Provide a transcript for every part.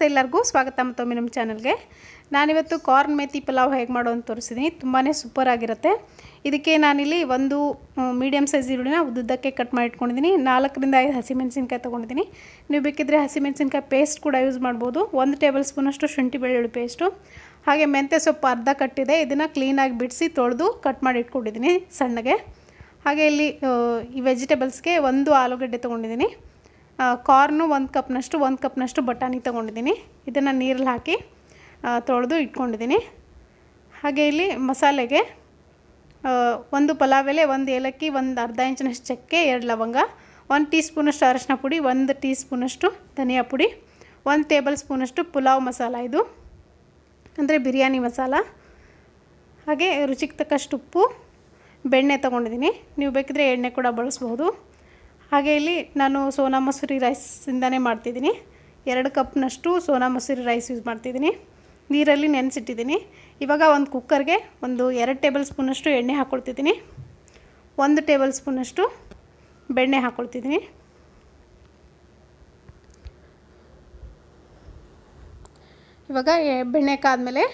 ಎಲ್ಲರಿಗೂ ಸ್ವಾಗತ ಮತ್ತೊಮ್ಮೆ ನಮ್ಮ ಚಾನಲ್ಗೆ. ನಾನಿವತ್ತು ಕಾರ್ನ್ ಮೇಥಿ ಪಲಾವ್ ಹೇಗೆ ಮಾಡೋದು ತೋರಿಸಿದ್ದೀನಿ. ತುಂಬಾ ಸೂಪರ್ ಆಗಿರುತ್ತೆ. ಇದಕ್ಕೆ ನಾನಿಲ್ಲಿ ಒಂದು ಮೀಡಿಯಮ್ ಸೈಜ್ ಈರುಳ್ಳಿನ ಉದ್ದಕ್ಕೆ ಕಟ್ ಮಾಡಿ ಇಟ್ಕೊಂಡಿದ್ದೀನಿ. 4 ರಿಂದ 5 ಹಸಿಮೆಣಸಿನಕಾಯಿ ತೊಗೊಂಡಿದ್ದೀನಿ. ನೀವು ಬೇಕಿದ್ರೆ ಹಸಿಮೆಣಸಿನಕಾಯಿ ಪೇಸ್ಟ್ ಕೂಡ ಯೂಸ್ ಮಾಡ್ಬೋದು. 1 ಟೇಬಲ್ ಸ್ಪೂನಷ್ಟು ಶುಂಠಿ ಬೆಳ್ಳುಳ್ಳಿ ಪೇಸ್ಟು, ಹಾಗೆ ಮೆಂತ್ಯ ಸೊಪ್ಪು ಅರ್ಧ ಕಟ್ಟಿದೆ. ಇದನ್ನು ಕ್ಲೀನಾಗಿ ಬಿಡಿಸಿ ತೊಳೆದು ಕಟ್ ಮಾಡಿ ಇಟ್ಕೊಂಡಿದ್ದೀನಿ ಸಣ್ಣಗೆ. ಹಾಗೆ ಇಲ್ಲಿ ಈ ವೆಜಿಟೇಬಲ್ಸ್ಗೆ ಒಂದು ಆಲೂಗಡ್ಡೆ ತೊಗೊಂಡಿದ್ದೀನಿ. ಕಾರ್ನು 1 ಕಪ್ನಷ್ಟು ಬಟಾಣಿ ತೊಗೊಂಡಿದ್ದೀನಿ. ಇದನ್ನು ನೀರಲ್ಲಿ ಹಾಕಿ ತೊಳೆದು ಇಟ್ಕೊಂಡಿದ್ದೀನಿ. ಹಾಗೆ ಇಲ್ಲಿ ಮಸಾಲೆಗೆ ಒಂದು ಪಲಾವ್ ಎಲೆ, 1 ಏಲಕ್ಕಿ, 1 ಅರ್ಧ ಇಂಚಿನಷ್ಟು ಚಕ್ಕೆ, 2 ಲವಂಗ, 1 ಟೀ ಸ್ಪೂನಷ್ಟು ಅರಶಿನ ಪುಡಿ, 1 ಟೀ ಸ್ಪೂನಷ್ಟು ಧನಿಯಾ ಪುಡಿ, 1 ಟೇಬಲ್ ಸ್ಪೂನಷ್ಟು ಪುಲಾವ್ ಮಸಾಲ, ಇದು ಅಂದರೆ ಬಿರಿಯಾನಿ ಮಸಾಲ. ಹಾಗೆ ರುಚಿಗೆ ತಕ್ಕಷ್ಟು ಉಪ್ಪು, ಬೆಣ್ಣೆ ತೊಗೊಂಡಿದ್ದೀನಿ. ನೀವು ಬೇಕಿದ್ರೆ ಎಣ್ಣೆ ಕೂಡ ಬಳಸ್ಬೋದು. ಹಾಗೆ ಇಲ್ಲಿ ನಾನು ಸೋನಾ ಮಸೂರಿ ರೈಸಿಂದನೇ ಮಾಡ್ತಿದ್ದೀನಿ. 2 ಕಪ್ನಷ್ಟು ಸೋನಾ ಮಸೂರಿ ರೈಸ್ ಯೂಸ್ ಮಾಡ್ತಿದ್ದೀನಿ. ನೀರಲ್ಲಿ ನೆನೆಸಿಟ್ಟಿದ್ದೀನಿ. ಇವಾಗ ಒಂದು ಕುಕ್ಕರ್ಗೆ 2 ಟೇಬಲ್ ಸ್ಪೂನಷ್ಟು ಎಣ್ಣೆ ಹಾಕ್ಕೊಳ್ತಿದ್ದೀನಿ. 1 ಟೇಬಲ್ ಸ್ಪೂನಷ್ಟು ಬೆಣ್ಣೆ ಹಾಕ್ಕೊಳ್ತಿದ್ದೀನಿ. ಇವಾಗ ಬೆಣ್ಣೆ ಕಾದ್ಮೇಲೆ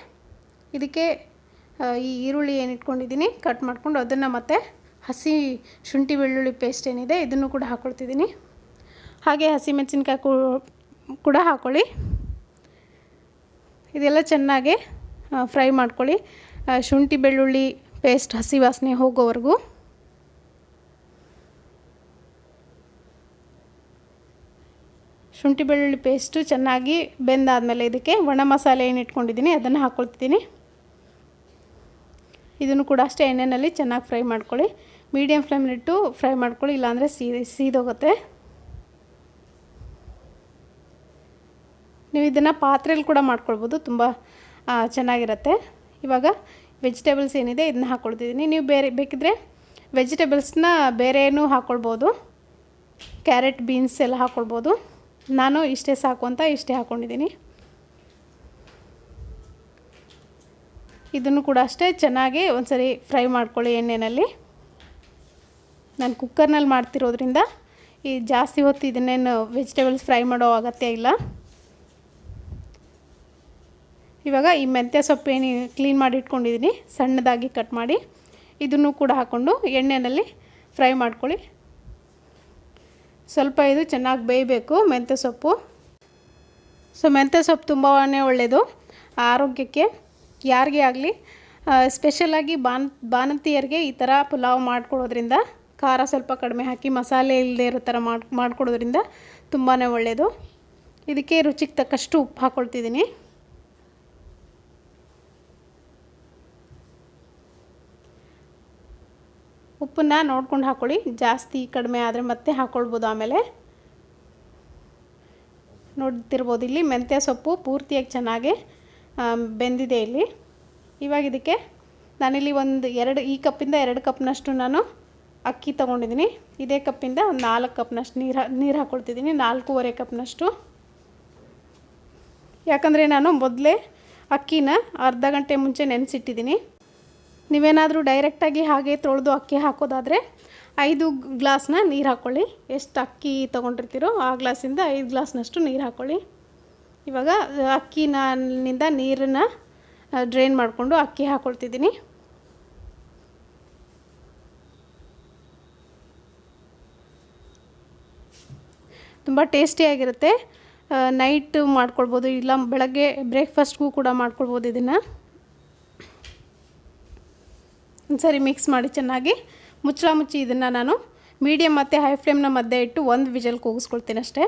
ಇದಕ್ಕೆ ಈ ಈರುಳ್ಳಿ ಏನು ಇಟ್ಕೊಂಡಿದ್ದೀನಿ ಕಟ್ ಮಾಡ್ಕೊಂಡು ಅದನ್ನು ಮತ್ತು ಹಸಿ ಶುಂಠಿ ಬೆಳ್ಳುಳ್ಳಿ ಪೇಸ್ಟ್ ಏನಿದೆ ಇದನ್ನು ಕೂಡ ಹಾಕ್ಕೊಳ್ತಿದ್ದೀನಿ. ಹಾಗೆ ಹಸಿಮೆಣಸಿನ್ಕಾಯಿ ಕೂಡ ಹಾಕ್ಕೊಳ್ಳಿ. ಇದೆಲ್ಲ ಚೆನ್ನಾಗಿ ಫ್ರೈ ಮಾಡ್ಕೊಳ್ಳಿ. ಶುಂಠಿ ಬೆಳ್ಳುಳ್ಳಿ ಪೇಸ್ಟ್ ಹಸಿ ವಾಸನೆ ಹೋಗೋವರೆಗೂ. ಶುಂಠಿ ಬೆಳ್ಳುಳ್ಳಿ ಪೇಸ್ಟು ಚೆನ್ನಾಗಿ ಬೆಂದಾದಮೇಲೆ ಇದಕ್ಕೆ ಒಣ ಮಸಾಲೆ ಏನು ಇಟ್ಕೊಂಡಿದ್ದೀನಿ ಅದನ್ನು ಹಾಕ್ಕೊಳ್ತಿದ್ದೀನಿ. ಇದನ್ನು ಕೂಡ ಅಷ್ಟೇ ಎಣ್ಣೆಯಲ್ಲಿ ಚೆನ್ನಾಗಿ ಫ್ರೈ ಮಾಡ್ಕೊಳ್ಳಿ. ಮೀಡಿಯಮ್ ಫ್ಲೇಮ್ಲಿಟ್ಟು ಫ್ರೈ ಮಾಡ್ಕೊಳ್ಳಿ, ಇಲ್ಲಾಂದರೆ ಸೀದೋಗುತ್ತೆ. ನೀವು ಇದನ್ನು ಪಾತ್ರೆಯಲ್ಲಿ ಕೂಡ ಮಾಡ್ಕೊಳ್ಬೋದು, ತುಂಬ ಚೆನ್ನಾಗಿರುತ್ತೆ. ಇವಾಗ ವೆಜಿಟೇಬಲ್ಸ್ ಏನಿದೆ ಇದನ್ನ ಹಾಕ್ಕೊಳ್ತಿದ್ದೀನಿ. ನೀವು ಬೇಕಿದ್ರೆ ವೆಜಿಟೇಬಲ್ಸ್ನ ಬೇರೆನೂ ಹಾಕ್ಕೊಳ್ಬೋದು. ಕ್ಯಾರೆಟ್, ಬೀನ್ಸ್ ಎಲ್ಲ ಹಾಕ್ಕೊಳ್ಬೋದು. ನಾನು ಇಷ್ಟೇ ಸಾಕು ಅಂತ ಇಷ್ಟೇ ಹಾಕ್ಕೊಂಡಿದ್ದೀನಿ. ಇದನ್ನು ಕೂಡ ಅಷ್ಟೇ ಚೆನ್ನಾಗಿ ಒಂದ್ಸರಿ ಫ್ರೈ ಮಾಡ್ಕೊಳ್ಳಿ ಎಣ್ಣೆಯಲ್ಲಿ. ನಾನು ಕುಕ್ಕರ್ನಲ್ಲಿ ಮಾಡ್ತಿರೋದ್ರಿಂದ ಈ ಜಾಸ್ತಿ ಹೊತ್ತು ಇದನ್ನೇನು ವೆಜಿಟೇಬಲ್ಸ್ ಫ್ರೈ ಮಾಡೋ ಅಗತ್ಯ ಇಲ್ಲ. ಇವಾಗ ಈ ಮೆಂತ್ಯ ಸೊಪ್ಪು ಏನು ಕ್ಲೀನ್ ಮಾಡಿ ಇಟ್ಕೊಂಡಿದ್ದೀನಿ ಸಣ್ಣದಾಗಿ ಕಟ್ ಮಾಡಿ, ಇದನ್ನು ಕೂಡ ಹಾಕ್ಕೊಂಡು ಎಣ್ಣೆಯಲ್ಲಿ ಫ್ರೈ ಮಾಡ್ಕೊಳ್ಳಿ. ಸ್ವಲ್ಪ ಇದು ಚೆನ್ನಾಗಿ ಬೇಯಬೇಕು ಮೆಂತ್ಯ ಸೊಪ್ಪು. ಸೊ ಮೆಂತ್ಯ ಸೊಪ್ಪು ತುಂಬಾ ಒಳ್ಳೆಯದು ಆರೋಗ್ಯಕ್ಕೆ. ಯಾರಿಗೇ ಆಗಲಿ, ಸ್ಪೆಷಲಾಗಿ ಬಾಣಂತಿಯರಿಗೆ ಈ ಥರ ಪುಲಾವ್ ಮಾಡ್ಕೊಡೋದ್ರಿಂದ, ಖಾರ ಸ್ವಲ್ಪ ಕಡಿಮೆ ಹಾಕಿ ಮಸಾಲೆ ಇಲ್ಲದೆ ಇರೋ ಥರ ಮಾಡ್ಕೊಡೋದ್ರಿಂದ ತುಂಬಾ ಒಳ್ಳೆಯದು. ಇದಕ್ಕೆ ರುಚಿಗೆ ತಕ್ಕಷ್ಟು ಉಪ್ಪು ಹಾಕ್ಕೊಳ್ತಿದ್ದೀನಿ. ಉಪ್ಪನ್ನು ನೋಡ್ಕೊಂಡು ಹಾಕ್ಕೊಳ್ಳಿ. ಜಾಸ್ತಿ ಕಡಿಮೆ ಆದರೆ ಮತ್ತೆ ಹಾಕ್ಕೊಳ್ಬೋದು ಆಮೇಲೆ. ನೋಡ್ತಿರ್ಬೋದು ಇಲ್ಲಿ ಮೆಂತ್ಯ ಸೊಪ್ಪು ಪೂರ್ತಿಯಾಗಿ ಚೆನ್ನಾಗಿ ಬೆಂದಿದೆ ಇಲ್ಲಿ. ಇವಾಗ ಇದಕ್ಕೆ ನಾನಿಲ್ಲಿ ಈ ಕಪ್ಪಿಂದ 2 ಕಪ್ನಷ್ಟು ನಾನು ಅಕ್ಕಿ ತೊಗೊಂಡಿದ್ದೀನಿ. ಇದೇ ಕಪ್ಪಿಂದ 4 ಕಪ್ನಷ್ಟು ನೀರು ಹಾಕ್ಕೊಳ್ತಿದ್ದೀನಿ. 4.5 ಕಪ್ನಷ್ಟು. ಯಾಕಂದರೆ ನಾನು ಮೊದಲೇ ಅಕ್ಕಿನ ಅರ್ಧ ಗಂಟೆ ಮುಂಚೆ ನೆನೆಸಿಟ್ಟಿದ್ದೀನಿ. ನೀವೇನಾದರೂ ಡೈರೆಕ್ಟಾಗಿ ಹಾಗೆ ತೊಳೆದು ಅಕ್ಕಿ ಹಾಕೋದಾದರೆ 5 ಗ್ಲಾಸ್ನ ನೀರು ಹಾಕ್ಕೊಳ್ಳಿ. ಎಷ್ಟು ಅಕ್ಕಿ ತೊಗೊಂಡಿರ್ತೀರೋ ಆ ಗ್ಲಾಸಿಂದ 5 ಗ್ಲಾಸ್ನಷ್ಟು ನೀರು ಹಾಕ್ಕೊಳ್ಳಿ. ಇವಾಗ ಅಕ್ಕಿನಿಂದ ನೀರನ್ನು ಡ್ರೈನ್ ಮಾಡಿಕೊಂಡು ಅಕ್ಕಿ ಹಾಕ್ಕೊಳ್ತಿದ್ದೀನಿ. ತುಂಬ ಟೇಸ್ಟಿಯಾಗಿರುತ್ತೆ. ನೈಟ್ ಮಾಡ್ಕೊಳ್ಬೋದು, ಇಲ್ಲ ಬೆಳಗ್ಗೆ ಬ್ರೇಕ್ಫಾಸ್ಟ್ಗೂ ಕೂಡ ಮಾಡ್ಕೊಳ್ಬೋದು. ಇದನ್ನು ಒಂದ್ಸರಿ ಮಿಕ್ಸ್ ಮಾಡಿ ಚೆನ್ನಾಗಿ ಮುಚ್ಚಿ ಇದನ್ನು ನಾನು ಮೀಡಿಯಮ್ ಮತ್ತು ಹೈ ಫ್ಲೇಮ್ನ ಮಧ್ಯೆ ಇಟ್ಟು 1 ವಿಷಲ್ ಕೂಗಿಸ್ಕೊಳ್ತೀನಿ ಅಷ್ಟೇ.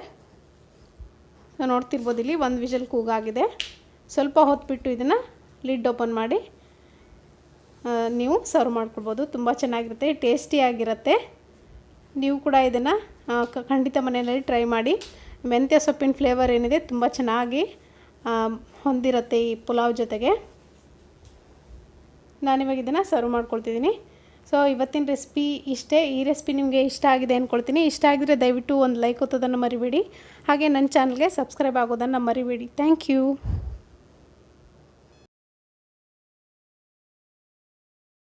ನೋಡ್ತಿರ್ಬೋದು ಇಲ್ಲಿ 1 ವಿಷಲ್ ಕೂಗಾಗಿದೆ. ಸ್ವಲ್ಪ ಹೊತ್ತು ಬಿಟ್ಟು ಇದನ್ನು ಲಿಡ್ ಓಪನ್ ಮಾಡಿ ನೀವು ಸರ್ವ್ ಮಾಡ್ಕೊಳ್ಬೋದು. ತುಂಬ ಚೆನ್ನಾಗಿರುತ್ತೆ, ಟೇಸ್ಟಿಯಾಗಿರುತ್ತೆ. ನೀವು ಕೂಡ ಇದನ್ನು ಖಂಡಿತ ಮನೆಯಲ್ಲಿ ಟ್ರೈ ಮಾಡಿ. ಮೆಂತ್ಯ ಸೊಪ್ಪಿನ ಫ್ಲೇವರ್ ಏನಿದೆ ತುಂಬ ಚೆನ್ನಾಗಿ ಹೊಂದಿರುತ್ತೆ ಈ ಪುಲಾವ್ ಜೊತೆಗೆ. ನಾನಿವಾಗ ಇದನ್ನು ಸರ್ವ್ ಮಾಡ್ಕೊಳ್ತಿದ್ದೀನಿ. ಸೊ ಇವತ್ತಿನ ರೆಸಿಪಿ ಇಷ್ಟೇ. ಈ ರೆಸಿಪಿ ನಿಮಗೆ ಇಷ್ಟ ಆಗಿದೆ ಅಂದ್ಕೊಳ್ತೀನಿ. ಇಷ್ಟ ಆಗಿದ್ರೆ ದಯವಿಟ್ಟು ಒಂದು ಲೈಕ್ ಒತ್ತೋದನ್ನು ಮರಿಬೇಡಿ. ಹಾಗೆ ನನ್ನ ಚಾನಲ್ಗೆ ಸಬ್ಸ್ಕ್ರೈಬ್ ಆಗೋದನ್ನು ಮರಿಬೇಡಿ. Thank you.